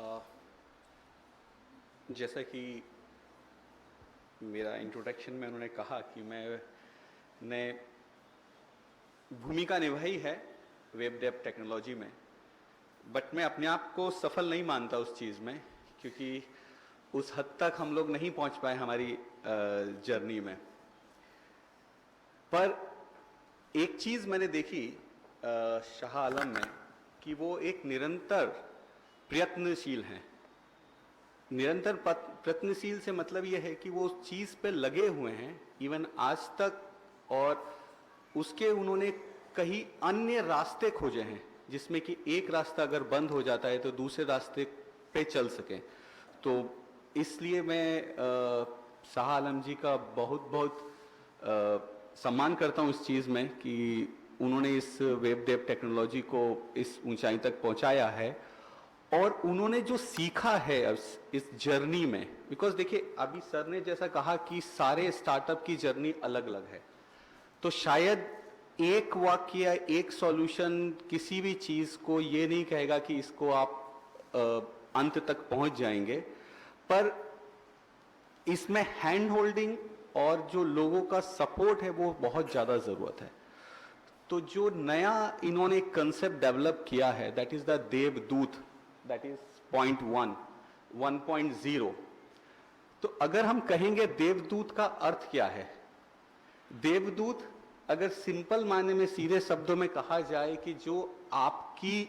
अ, जैसा कि मेरा इंट्रोडक्शन में उन्होंने कहा कि मैंने भूमिका निभाई है वेब डेव टेक्नोलॉजी में, बट मैं अपने आप को सफल नहीं मानता उस चीज़ में, क्योंकि उस हद तक हम लोग नहीं पहुंच पाए हमारी जर्नी में। पर एक चीज़ मैंने देखी शाह आलम में कि वो एक निरंतर प्रयत्नशील हैं। निरंतर प्रयत्नशील से मतलब ये है कि वो उस चीज़ पे लगे हुए हैं इवन आज तक, और उसके उन्होंने कई अन्य रास्ते खोजे हैं जिसमें कि एक रास्ता अगर बंद हो जाता है तो दूसरे रास्ते पे चल सकें। तो इसलिए मैं शाह आलम जी का बहुत बहुत सम्मान करता हूँ इस चीज़ में कि उन्होंने इस वेब डेव टेक्नोलॉजी को इस ऊंचाई तक पहुंचाया है और उन्होंने जो सीखा है इस जर्नी में। बिकॉज देखिए, अभी सर ने जैसा कहा कि सारे स्टार्टअप की जर्नी अलग अलग है, तो शायद एक वाक्य या एक सॉल्यूशन किसी भी चीज़ को ये नहीं कहेगा कि इसको आप अंत तक पहुंच जाएंगे, पर इसमें हैंड होल्डिंग और जो लोगों का सपोर्ट है वो बहुत ज़्यादा ज़रूरत है। तो जो नया इन्होंने कंसेप्ट डेवलप किया है, दैट इज़ द देवदूत, दैट इज पॉइंट 1.0। तो अगर हम कहेंगे देवदूत का अर्थ क्या है, देवदूत अगर सिंपल मायने में सीधे शब्दों में कहा जाए कि जो आपकी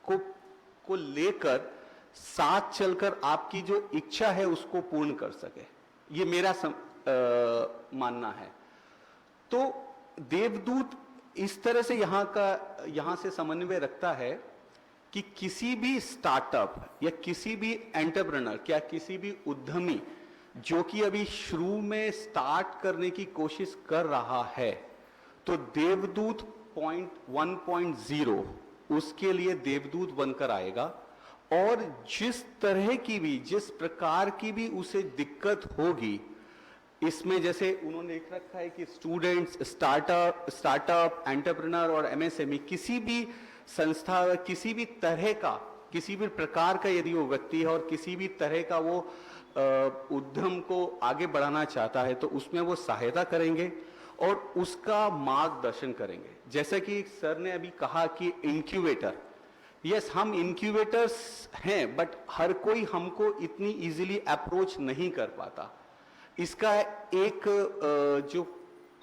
को लेकर साथ चलकर आपकी जो इच्छा है उसको पूर्ण कर सके, ये मेरा मानना है। तो देवदूत इस तरह से यहां से समन्वय रखता है कि किसी भी स्टार्टअप या किसी भी एंटरप्रेन्योर, क्या किसी भी उद्यमी जो कि अभी शुरू में स्टार्ट करने की कोशिश कर रहा है, तो देवदूत पॉइंट 1.0 उसके लिए देवदूत बनकर आएगा। और जिस तरह की भी, जिस प्रकार की भी उसे दिक्कत होगी, इसमें जैसे उन्होंने लिख रखा है कि स्टूडेंट्स, स्टार्टअप एंटरप्रेन्योर और एमएसएमई, किसी भी संस्था, किसी भी तरह का, किसी भी प्रकार का यदि वो व्यक्ति है और किसी भी तरह का वो उद्यम को आगे बढ़ाना चाहता है, तो उसमें वो सहायता करेंगे और उसका मार्गदर्शन करेंगे। जैसा कि सर ने अभी कहा कि इंक्यूबेटर, यस, हम इंक्यूबेटर्स हैं, बट हर कोई हमको इतनी इजीली अप्रोच नहीं कर पाता। इसका एक जो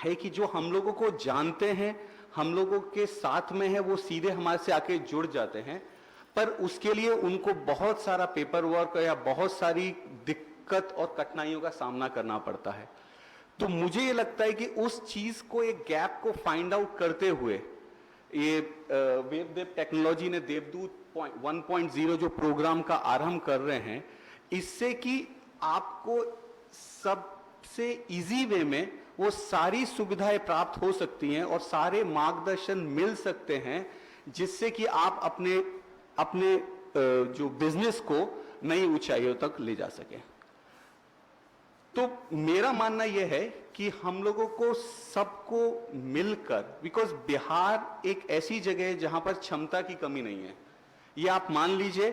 है कि जो हम लोगों को जानते हैं, हम लोगों के साथ में है, वो सीधे हमारे से आके जुड़ जाते हैं, पर उसके लिए उनको बहुत सारा पेपर वर्क या बहुत सारी दिक्कत और कठिनाइयों का सामना करना पड़ता है। तो मुझे ये लगता है कि उस चीज को, एक गैप को फाइंड आउट करते हुए ये वेब डेव टेक्नोलॉजी ने देवदूत 1.0 जो प्रोग्राम का आरंभ कर रहे हैं, इससे कि आपको सबसे इजी वे में वो सारी सुविधाएं प्राप्त हो सकती हैं और सारे मार्गदर्शन मिल सकते हैं, जिससे कि आप अपने जो बिजनेस को नई ऊंचाइयों तक ले जा सकें। तो मेरा मानना यह है कि हम लोगों को सबको मिलकर, बिकॉज बिहार एक ऐसी जगह है जहां पर क्षमता की कमी नहीं है। ये आप मान लीजिए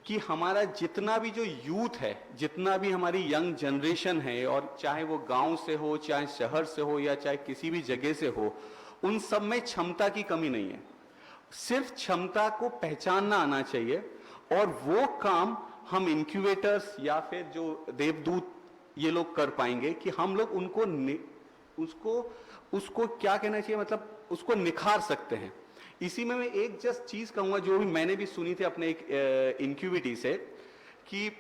कि हमारा जितना भी जो यूथ है, जितना भी हमारी यंग जनरेशन है, और चाहे वो गांव से हो, चाहे शहर से हो, या चाहे किसी भी जगह से हो, उन सब में क्षमता की कमी नहीं है। सिर्फ क्षमता को पहचानना आना चाहिए, और वो काम हम इंक्यूबेटर्स या फिर जो देवदूत ये लोग कर पाएंगे कि हम लोग उसको क्या कहना चाहिए, मतलब उसको निखार सकते हैं। इसी में मैं एक जस्ट चीज कहूंगा जो भी मैंने भी सुनी थी अपने एक इंक्यूबिटी से, कि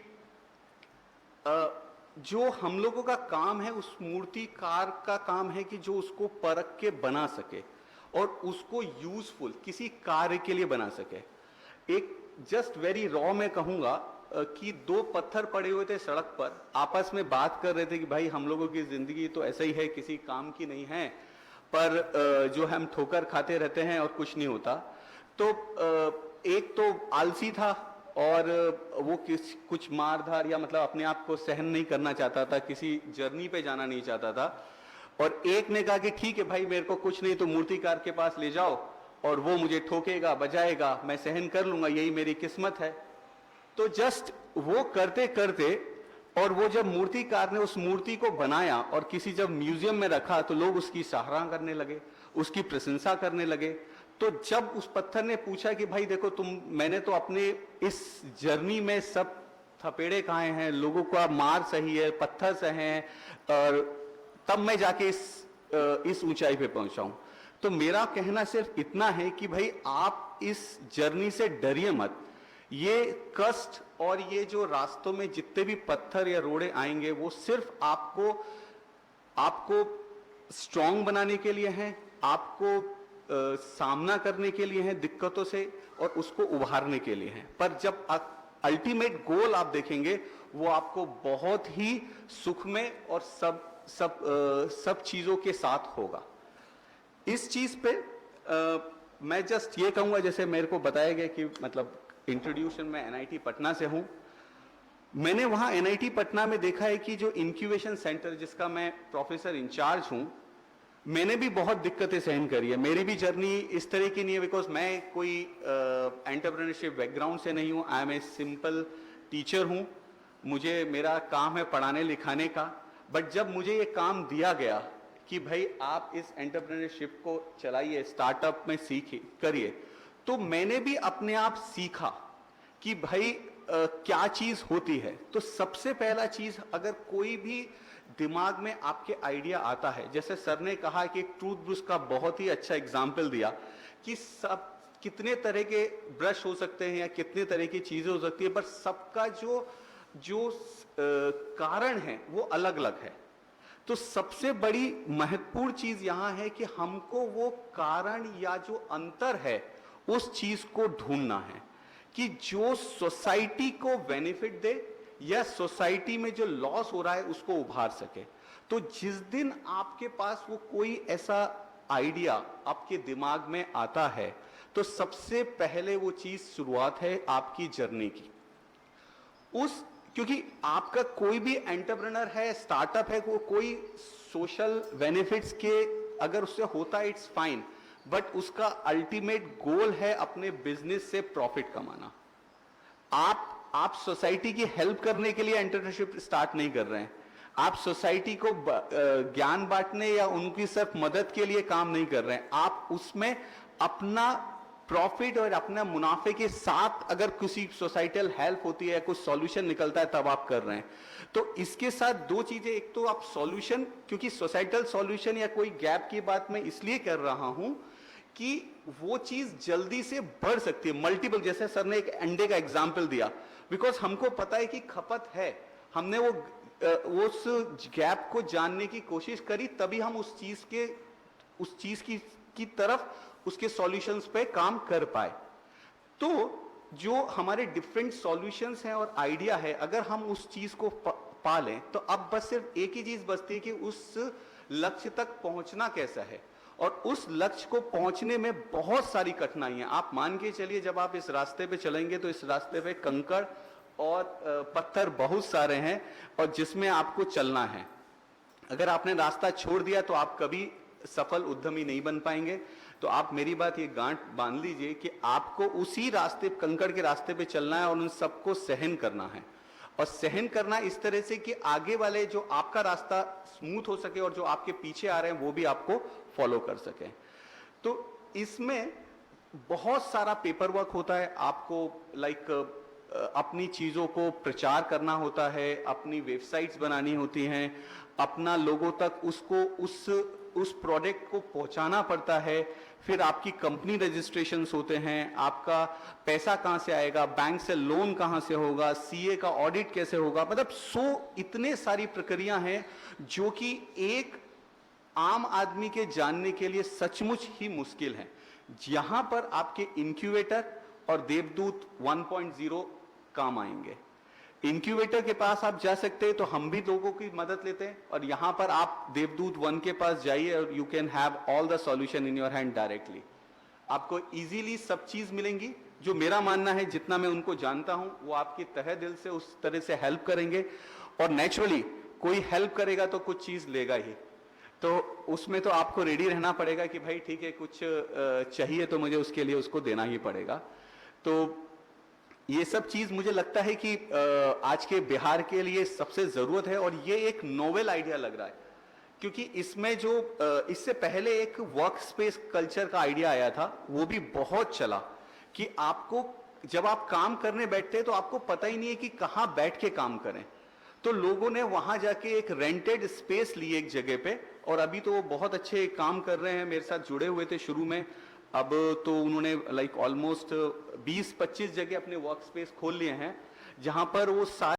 जो हम लोगों का काम है, उस मूर्तिकार का काम है कि जो उसको परख के बना सके और उसको यूजफुल किसी कार्य के लिए बना सके। एक जस्ट वेरी रॉ में कहूंगा कि दो पत्थर पड़े हुए थे सड़क पर, आपस में बात कर रहे थे कि भाई हम लोगों की जिंदगी तो ऐसा ही है, किसी काम की नहीं है, पर जो हम ठोकर खाते रहते हैं और कुछ नहीं होता। तो एक तो आलसी था और वो कुछ मारधार या मतलब अपने आप को सहन नहीं करना चाहता था, किसी जर्नी पे जाना नहीं चाहता था। और एक ने कहा कि ठीक है भाई, मेरे को कुछ नहीं तो मूर्तिकार के पास ले जाओ और वो मुझे ठोकेगा, बजाएगा, मैं सहन कर लूंगा, यही मेरी किस्मत है। तो जस्ट वो करते करते, और वो जब मूर्तिकार ने उस मूर्ति को बनाया और किसी जब म्यूजियम में रखा तो लोग उसकी सराहना करने लगे, उसकी प्रशंसा करने लगे। तो जब उस पत्थर ने पूछा कि भाई देखो मैंने तो अपने इस जर्नी में सब थपेड़े खाए हैं, लोगों का मार सही है, पत्थर सहे हैं, और तब मैं जाके इस ऊंचाई पे पहुंचा हूं। तो मेरा कहना सिर्फ इतना है कि भाई आप इस जर्नी से डरिए मत। ये कष्ट और ये जो रास्तों में जितने भी पत्थर या रोड़े आएंगे वो सिर्फ आपको स्ट्रांग बनाने के लिए हैं, आपको सामना करने के लिए हैं दिक्कतों से, और उसको उभारने के लिए हैं। पर जब अल्टीमेट गोल आप देखेंगे वो आपको बहुत ही सुख में और सब चीजों के साथ होगा। इस चीज पे मैं जस्ट ये कहूंगा, जैसे मेरे को बताया गया कि मतलब इंट्रोड्यूशन में एनआईटी पटना से हूं। मैंने वहां एनआईटी पटना में देखा है कि जो इंक्यूबेशन सेंटर जिसका मैं प्रोफेसर इंचार्ज हूं, मैंने भी बहुत दिक्कतें सहन करी है। मेरी भी जर्नी इस तरह की नहीं है, बिकॉज मैं कोई एंटरप्रेन्योरशिप बैकग्राउंड से नहीं हूं। I am a simple teacher हूं, मेरा काम है पढ़ाने लिखाने का। बट जब मुझे ये काम दिया गया कि भाई आप इस एंटरप्रेन्योरशिप को चलाइए, स्टार्टअप में सीखिए, करिए, तो मैंने भी अपने आप सीखा कि भाई क्या चीज होती है। तो सबसे पहला चीज, अगर कोई भी दिमाग में आपके आइडिया आता है, जैसे सर ने कहा कि एक टूथ ब्रश का बहुत ही अच्छा एग्जाम्पल दिया कि सब कितने तरह के ब्रश हो सकते हैं या कितने तरह की चीजें हो सकती है, पर सबका जो कारण है वो अलग अलग है। तो सबसे बड़ी महत्वपूर्ण चीज यहां है कि हमको वो कारण या जो अंतर है उस चीज को ढूंढना है कि जो सोसाइटी को बेनिफिट दे या सोसाइटी में जो लॉस हो रहा है उसको उभार सके। तो जिस दिन आपके पास वो कोई ऐसा आइडिया आपके दिमाग में आता है, तो सबसे पहले वो चीज शुरुआत है आपकी जर्नी की। क्योंकि आपका कोई भी एंटरप्रेन्योर है, स्टार्टअप है, कोई सोशल बेनिफिट्स के अगर उससे होता है इट्स फाइन, बट उसका अल्टीमेट गोल है अपने बिजनेस से प्रॉफिट कमाना। आप सोसाइटी की हेल्प करने के लिए एंटरप्रेन्योरशिप स्टार्ट नहीं कर रहे हैं, आप सोसाइटी को ज्ञान बांटने या उनकी सिर्फ मदद के लिए काम नहीं कर रहे हैं। आप उसमें अपना प्रॉफिट और अपना मुनाफे के साथ अगर किसी सोसाइटल हेल्प होती है, कुछ सॉल्यूशन निकलता है, तब आप कर रहे हैं। तो इसके साथ दो चीजें, एक तो आप सॉल्यूशन, क्योंकि सोसाइटल सॉल्यूशन या कोई गैप की बात मैं इसलिए कर रहा हूं कि वो चीज जल्दी से बढ़ सकती है, मल्टीपल। जैसे सर ने एक अंडे का एग्जाम्पल दिया, बिकॉज हमको पता है कि खपत है, हमने उस गैप को जानने की कोशिश करी, तभी हम उस चीज की तरफ उसके सॉल्यूशंस पे काम कर पाए। तो जो हमारे डिफरेंट सॉल्यूशंस हैं और आइडिया है, अगर हम उस चीज को पा लें, तो अब बस सिर्फ एक ही चीज बचती है कि उस लक्ष्य तक पहुंचना कैसा है। और उस लक्ष्य को पहुंचने में बहुत सारी कठिनाइयां, आप मान के चलिए, जब आप इस रास्ते पे चलेंगे तो इस रास्ते पे कंकड़ और पत्थर बहुत सारे हैं और जिसमें आपको चलना है। अगर आपने रास्ता छोड़ दिया तो आप कभी सफल उद्यमी नहीं बन पाएंगे। तो आप मेरी बात ये गांठ बांध लीजिए कि आपको उसी रास्ते, कंकड़ के रास्ते पे चलना है और उन सबको सहन करना है। और सहन करना इस तरह से कि आगे वाले जो आपका रास्ता स्मूथ हो सके और जो आपके पीछे आ रहे हैं वो भी आपको फॉलो कर सके। तो इसमें बहुत सारा पेपर वर्क होता है, आपको अपनी चीजों को प्रचार करना होता है, अपनी वेबसाइट्स बनानी होती हैं, अपना लोगों तक उस प्रोडक्ट को पहुंचाना पड़ता है। फिर आपकी कंपनी रजिस्ट्रेशंस होते हैं, आपका पैसा कहां से आएगा, बैंक से लोन कहां से होगा, सीए का ऑडिट कैसे होगा, मतलब इतने सारी प्रक्रिया हैं जो कि एक आम आदमी के जानने के लिए सचमुच ही मुश्किल है। यहां पर आपके इंक्यूबेटर और देवदूत 1.0 काम आएंगे। इंक्यूबेटर के पास आप जा सकते हैं, तो हम भी लोगों की मदद लेते हैं, और यहां पर आप देवदूत 1 के पास जाइए और you can have all the solution in your hand directly. आपको इजीली सब चीज मिलेंगी। जो मेरा मानना है, जितना मैं उनको जानता हूं, वो आपकी तहे दिल से उस तरह से हेल्प करेंगे। और नेचुरली कोई हेल्प करेगा तो कुछ चीज लेगा ही, तो उसमें तो आपको रेडी रहना पड़ेगा कि भाई ठीक है, कुछ चाहिए तो मुझे उसके लिए उसको देना ही पड़ेगा। तो ये सब चीज मुझे लगता है कि आज के बिहार के लिए सबसे जरूरत है, और ये एक नोवेल आइडिया लग रहा है, क्योंकि इसमें जो इससे पहले एक वर्क स्पेस कल्चर का आइडिया आया था, वो भी बहुत चला, कि आपको जब आप काम करने बैठते हैं तो आपको पता ही नहीं है कि कहाँ बैठ के काम करें। तो लोगों ने वहां जाके एक रेंटेड स्पेस ली एक जगह पे, और अभी तो वो बहुत अच्छे काम कर रहे हैं, मेरे साथ जुड़े हुए थे शुरू में। अब तो उन्होंने लाइक ऑलमोस्ट 20-25 जगह अपने वर्क स्पेस खोल लिए हैं, जहां पर वो सारे